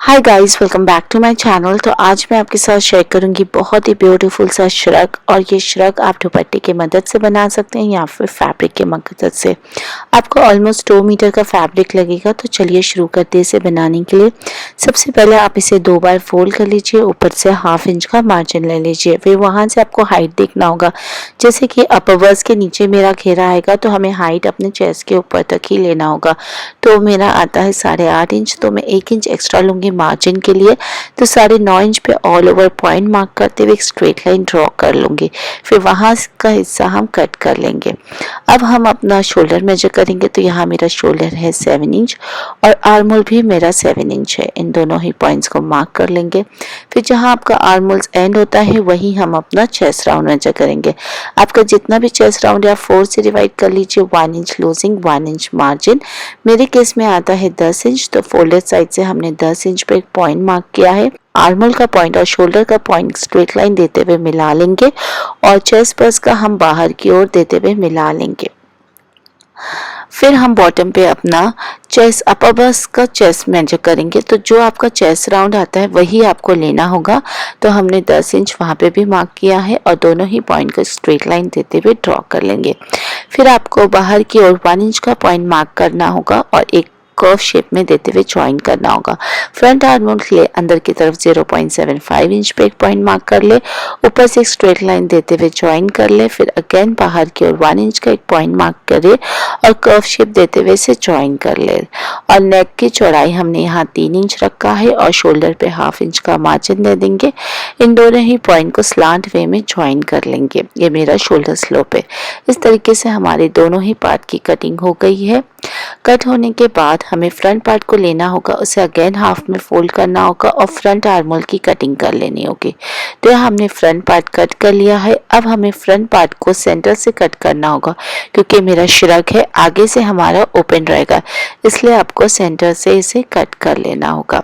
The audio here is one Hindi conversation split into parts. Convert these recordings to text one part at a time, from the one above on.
Hi guys, welcome back to my channel. तो आज मैं आपके साथ शेयर करूंगी बहुत ही ब्यूटीफुल सा श्रग। और ये श्रग आप दुपट्टे की मदद से बना सकते हैं या फिर फैब्रिक की मदद से। आपको ऑलमोस्ट 2 मीटर का फैब्रिक लगेगा। तो चलिए शुरू करते हैं इसे बनाने के लिए। सबसे पहले आप इसे 2 बार फोल्ड कर लीजिए, ऊपर से 1/2 इंच का मार्जिन ले लीजिए। फिर वहां से आपको हाइट देखना होगा। जैसे कि अपर वर्स के नीचे मेरा घेरा आएगा तो हमें हाइट अपने चेस्ट के ऊपर तक ही लेना होगा। तो मेरा आता है 8.5 इंच, तो मैं 1 इंच एक्स्ट्रा लूंगी मार्जिन के लिए। तो 9.5 इंच पे ऑल ओवर पॉइंट मार्क करते हुए एक स्ट्रेट लाइन ड्रॉ कर लूंगी। फिर वहां का हिस्सा हम कट कर लेंगे। अब हम अपना शोल्डर मेजर करेंगे। तो यहाँ मेरा शोल्डर है 7 इंच और आर्मोल भी मेरा 7 इंच है। इन दोनों ही पॉइंट्स को मार्क कर लेंगे। फिर जहाँ आपका आर्मोल्स एंड होता है वहीं हम अपना चेस्ट राउंड मेजर करेंगे। आपका जितना भी चेस्ट राउंड या 4 से डिवाइड कर लीजिए। 1 इंच लूजिंग, 1 इंच मार्जिन। मेरे केस में आता है 10 इंच। तो फोल्डेड साइड से हमने 10 इंच पे एक पॉइंट मार्क किया है। आर्मोल का पॉइंट और शोल्डर का पॉइंट स्ट्रेट लाइन देते हुए मिला लेंगे और चेस्ट पर्स का हम बाहर की ओर देते हुए मिला लेंगे। फिर हम बॉटम पे अपना चेस्ट, अपर बस का चेस्ट मेजर करेंगे। तो जो आपका चेस्ट राउंड आता है वही आपको लेना होगा। तो हमने 10 इंच वहाँ पे भी मार्क किया है और दोनों ही पॉइंट को स्ट्रेट लाइन देते हुए ड्रॉ कर लेंगे। फिर आपको बाहर की ओर 1 इंच का पॉइंट मार्क करना होगा और एक कर्व शेप में देते हुए ज्वाइन करना होगा। फ्रंट आर्मोल के लिए अंदर की तरफ 0.75 इंच पे एक पॉइंट मार्क कर ले। ऊपर से एक स्ट्रेट लाइन देते हुए ज्वाइन कर ले। फिर अगेन बाहर की ओर 1 इंच का एक पॉइंट मार्क करे और कर्व शेप देते हुए इसे ज्वाइन कर ले। और नेक की चौड़ाई हमने यहाँ 3 इंच रखा है और शोल्डर पे 1/2 इंच का मार्जिन दे देंगे। इन दोनों ही पॉइंट को स्लांट वे में ज्वाइन कर लेंगे। ये मेरा शोल्डर स्लोप है। इस तरीके से हमारे दोनों ही पार्ट की कटिंग हो गई है। कट होने के बाद हमें फ्रंट पार्ट को लेना होगा, उसे अगेन हाफ में फोल्ड करना होगा और फ्रंट आर्मोल की कटिंग कर लेनी होगी। तो यहाँ हमने फ्रंट पार्ट कट कर लिया है। अब हमें फ्रंट पार्ट को सेंटर से कट करना होगा क्योंकि मेरा श्रग है, आगे से हमारा ओपन रहेगा, इसलिए आपको सेंटर से इसे कट कर लेना होगा।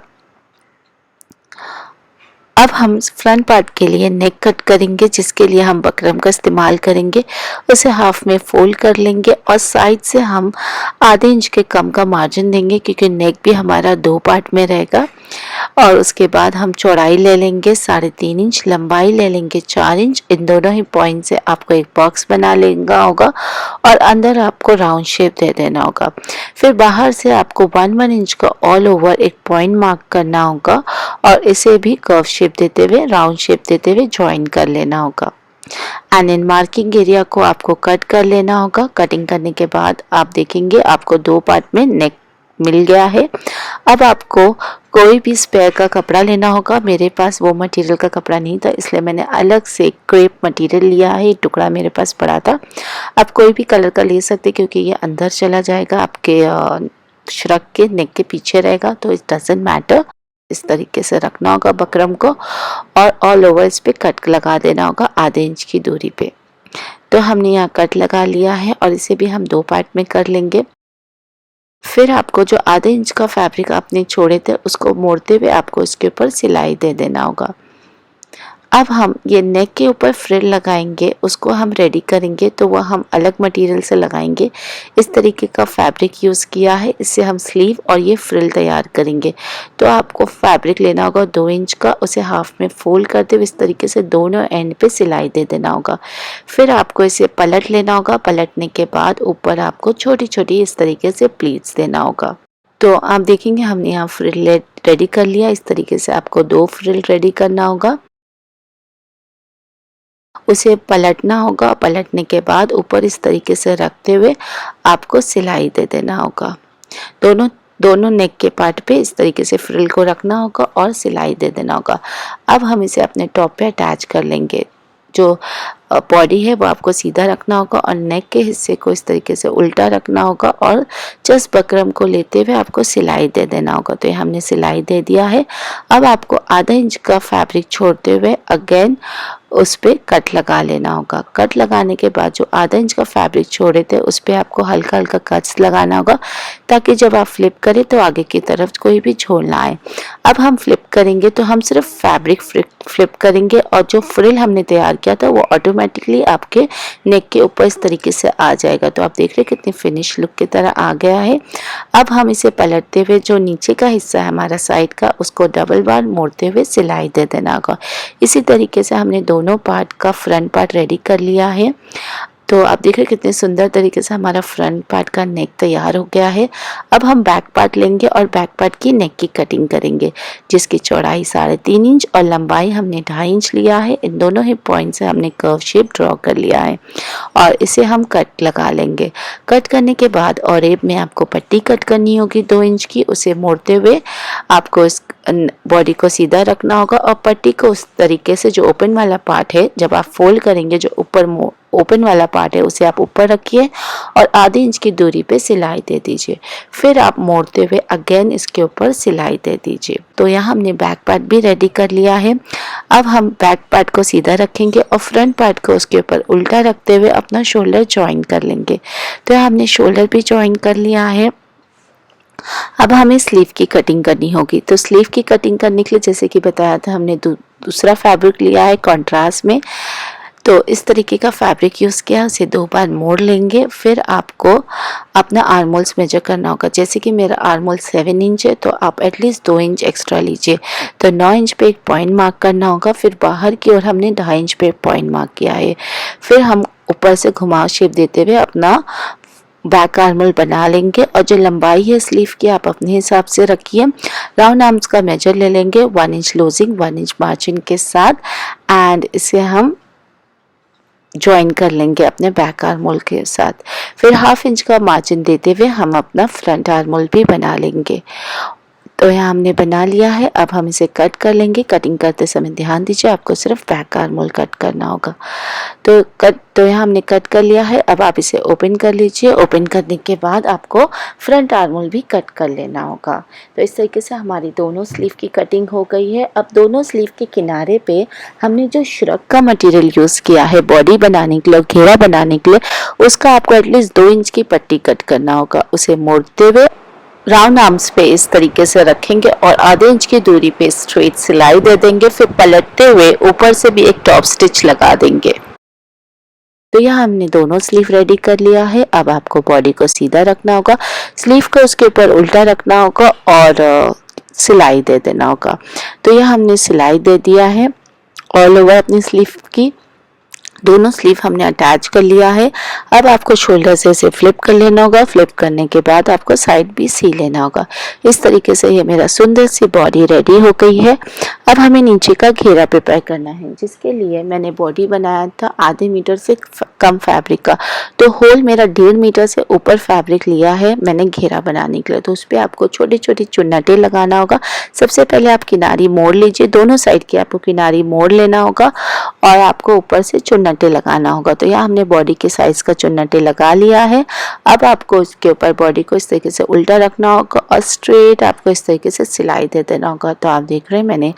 अब हम फ्रंट पार्ट के लिए नेक कट करेंगे, जिसके लिए हम बकरम का इस्तेमाल करेंगे। उसे हाफ में फोल्ड कर लेंगे और साइड से हम आधे इंच के कम का मार्जिन देंगे क्योंकि नेक भी हमारा 2 पार्ट में रहेगा। और उसके बाद हम चौड़ाई ले लेंगे 3.5 इंच, लंबाई ले लेंगे 4 इंच। इन दोनों ही पॉइंट से आपको एक बॉक्स बना लेना होगा और अंदर आपको राउंड शेप दे देना होगा। फिर बाहर से आपको 1 इंच का ऑल ओवर एक पॉइंट मार्क करना होगा और इसे भी कर्व शेप देते हुए, राउंड शेप देते हुए ज्वाइन कर लेना होगा। एंड इन मार्किंग एरिया को आपको कट कर लेना होगा। कटिंग करने के बाद आप देखेंगे आपको 2 पार्ट में नेक मिल गया है। अब आपको कोई भी स्पेयर का कपड़ा लेना होगा। मेरे पास वो मटेरियल का कपड़ा नहीं था, इसलिए मैंने अलग से क्रेप मटेरियल लिया है। एक टुकड़ा मेरे पास पड़ा था। आप कोई भी कलर का ले सकते क्योंकि ये अंदर चला जाएगा, आपके श्रग के नेक के पीछे रहेगा, तो इट डजंट मैटर। इस तरीके से रखना होगा बकरम को और ऑल ओवर इस पे कट लगा देना होगा आधे इंच की दूरी पे। तो हमने यहाँ कट लगा लिया है और इसे भी हम 2 पार्ट में कर लेंगे। फिर आपको जो आधे इंच का फैब्रिक आपने छोड़े थे उसको मोड़ते हुए आपको इसके ऊपर सिलाई दे देना होगा। अब हम ये नेक के ऊपर फ्रिल लगाएंगे, उसको हम रेडी करेंगे। तो वह हम अलग मटेरियल से लगाएंगे। इस तरीके का फैब्रिक यूज़ किया है, इससे हम स्लीव और ये फ्रिल तैयार करेंगे। तो आपको फैब्रिक लेना होगा 2 इंच का, उसे हाफ में फोल्ड करते हुए इस तरीके से दोनों एंड पे सिलाई दे देना होगा। फिर आपको इसे पलट लेना होगा। पलटने के बाद ऊपर आपको छोटी छोटी इस तरीके से प्लीट्स देना होगा। तो आप देखेंगे हमने यहाँ फ्रिल रेडी कर लिया। इस तरीके से आपको 2 फ्रिल रेडी करना होगा। उसे पलटना होगा। पलटने के बाद ऊपर इस तरीके से रखते हुए आपको सिलाई दे देना होगा। दोनों दोनों नेक के पार्ट पे इस तरीके से फ्रिल को रखना होगा और सिलाई दे देना होगा। अब हम इसे अपने टॉप पे अटैच कर लेंगे। जो बॉडी है वो आपको सीधा रखना होगा और नेक के हिस्से को इस तरीके से उल्टा रखना होगा और जस्ट बकरम को लेते हुए आपको सिलाई दे देना होगा। तो ये हमने सिलाई दे दिया है। अब आपको आधा इंच का फैब्रिक छोड़ते हुए अगेन उस पे कट लगा लेना होगा। कट लगाने के बाद जो आधा इंच का फैब्रिक छोड़े थे उस पे आपको हल्का हल्का कट्स लगाना होगा, ताकि जब आप फ्लिप करें तो आगे की तरफ कोई भी झोल ना आए। अब हम फ्लिप करेंगे तो हम सिर्फ फैब्रिक फ्लिप करेंगे और जो फ्रिल हमने तैयार किया था वो ऑटोमेटिकली आपके नेक के ऊपर इस तरीके से आ जाएगा। तो आप देख रहे हैं कितनी फिनिश लुक की तरह आ गया है। अब हम इसे पलटते हुए जो नीचे का हिस्सा है हमारा साइड का, उसको डबल बार मोड़ते हुए सिलाई दे देना होगा। इसी तरीके से हमने दोनों पार्ट का फ्रंट पार्ट रेडी कर लिया है। तो आप देख रहे हैं कितने सुंदर तरीके से हमारा फ्रंट पार्ट का नेक तैयार हो गया है। अब हम बैक पार्ट लेंगे और बैक पार्ट की नेक की कटिंग करेंगे, जिसकी चौड़ाई 3.5 इंच और लंबाई हमने 2.5 इंच लिया है। इन दोनों ही पॉइंट से हमने कर्व शेप ड्रॉ कर लिया है और इसे हम कट लगा लेंगे। कट करने के बाद और एब में आपको पट्टी कट करनी होगी 2 इंच की। उसे मोड़ते हुए आपको इस बॉडी को सीधा रखना होगा और पट्टी को उस तरीके से जो ओपन वाला पार्ट है, जब आप फोल्ड करेंगे जो ऊपर ओपन वाला पार्ट है उसे आप ऊपर रखिए और आधे इंच की दूरी पे सिलाई दे दीजिए। फिर आप मोड़ते हुए अगेन इसके ऊपर सिलाई दे दीजिए। तो यहाँ हमने बैक पार्ट भी रेडी कर लिया है। अब हम बैक पार्ट को सीधा रखेंगे और फ्रंट पार्ट को उसके ऊपर उल्टा रखते हुए अपना शोल्डर ज्वाइन कर लेंगे। तो यहाँ हमने शोल्डर भी ज्वाइन कर लिया है। अब हमें स्लीव की कटिंग करनी होगी। तो स्लीव की कटिंग करने के लिए जैसे कि बताया था हमने दूसरा फैब्रिक लिया है कॉन्ट्रास्ट में। तो इस तरीके का फैब्रिक यूज़ किया, उसे 2 बार मोड़ लेंगे। फिर आपको अपना आर्म होल्स मेजर करना होगा। जैसे कि मेरा आर्म होल 7 इंच है तो आप एटलीस्ट 2 इंच एक्स्ट्रा लीजिए। तो 9 इंच पे एक पॉइंट मार्क करना होगा। फिर बाहर की ओर हमने 2.5 इंच पे पॉइंट मार्क किया है। फिर हम ऊपर से घुमाव शेप देते हुए अपना बैक आर्म होल बना लेंगे और जो लंबाई है स्लीव की आप अपने हिसाब से रखिए। राउंड आर्म्स का मेजर ले लेंगे 1 इंच लूजिंग 1 इंच मार्जिन के साथ एंड इसे हम ज्वाइन कर लेंगे अपने बैक आर्म होल के साथ। फिर 1/2 इंच का मार्जिन देते हुए हम अपना फ्रंट आर्म होल भी बना लेंगे। तो यहाँ हमने बना लिया है। अब हम इसे कट कर लेंगे। कटिंग करते समय ध्यान दीजिए आपको सिर्फ बैक आर्म होल कट करना होगा। तो यहाँ हमने कट कर लिया है। अब आप इसे ओपन कर लीजिए। ओपन करने के बाद आपको फ्रंट आर्म होल भी कट कर लेना होगा। तो इस तरीके से हमारी दोनों स्लीव की कटिंग हो गई है। अब दोनों स्लीव के किनारे पे हमने जो श्रग का मटेरियल यूज़ किया है बॉडी बनाने के लिए, घेरा बनाने के लिए, उसका आपको एटलीस्ट 2 इंच की पट्टी कट करना होगा। उसे मोड़ते हुए राउंड आर्म्स पे इस तरीके से रखेंगे और आधे इंच की दूरी पे स्ट्रेट सिलाई दे देंगे। फिर पलटते हुए ऊपर से भी एक टॉप स्टिच लगा देंगे। तो यहाँ हमने दोनों स्लीव रेडी कर लिया है। अब आपको बॉडी को सीधा रखना होगा, स्लीव को उसके ऊपर उल्टा रखना होगा और सिलाई दे देना होगा। तो यहाँ हमने सिलाई दे दिया है ऑल ओवर अपनी स्लीव की। दोनों स्लीव हमने अटैच कर लिया है। अब आपको शोल्डर से इसे फ्लिप कर लेना होगा। फ्लिप करने के बाद आपको साइड भी सी लेना होगा। इस तरीके से ये मेरा सुंदर सी बॉडी रेडी हो गई है। अब हमें नीचे का घेरा प्रिपेयर करना है, जिसके लिए मैंने बॉडी बनाया था आधे मीटर से कम फैब्रिक का। तो होल मेरा 1.5 मीटर से ऊपर फैब्रिक लिया है मैंने घेरा बनाने के लिए। तो उस पर आपको छोटी छोटी चुन्नटें लगाना होगा। सबसे पहले आप किनारी मोड़ लीजिए, दोनों साइड की आपको किनारी मोड़ लेना होगा और आपको ऊपर से चुन्नटें लगाना होगा। तो यहाँ हमने बॉडी के साइज का चुन्नटें लगा लिया है। अब आपको इसके ऊपर बॉडी को इस तरीके से उल्टा रखना होगा और स्ट्रेट आपको इस तरीके से सिलाई दे देना होगा। तो आप देख रहे हैं मैंने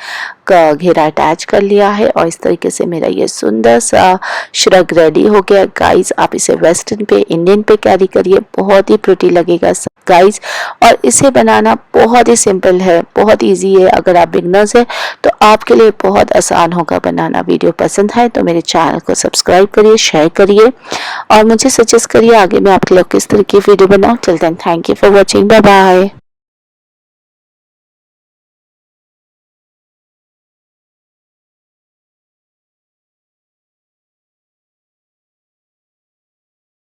घेरा अटैच कर लिया है और इस तरीके से मेरा ये सुंदर सा श्रग रेडी हो गया। गाइज आप इसे वेस्टर्न पे, इंडियन पे कैरी करिए, बहुत ही प्रिटी लगेगा गाइज। और इसे बनाना बहुत ही सिंपल है, बहुत इजी है। अगर आप बिगनर्स हैं तो आपके लिए बहुत आसान होगा बनाना। वीडियो पसंद है तो मेरे चैनल को सब्सक्राइब करिए, शेयर करिए और मुझे सजेस्ट करिए आगे मैं आपके लिए किस तरह की वीडियो बनाऊं। Till then thank you for watching, bye bye.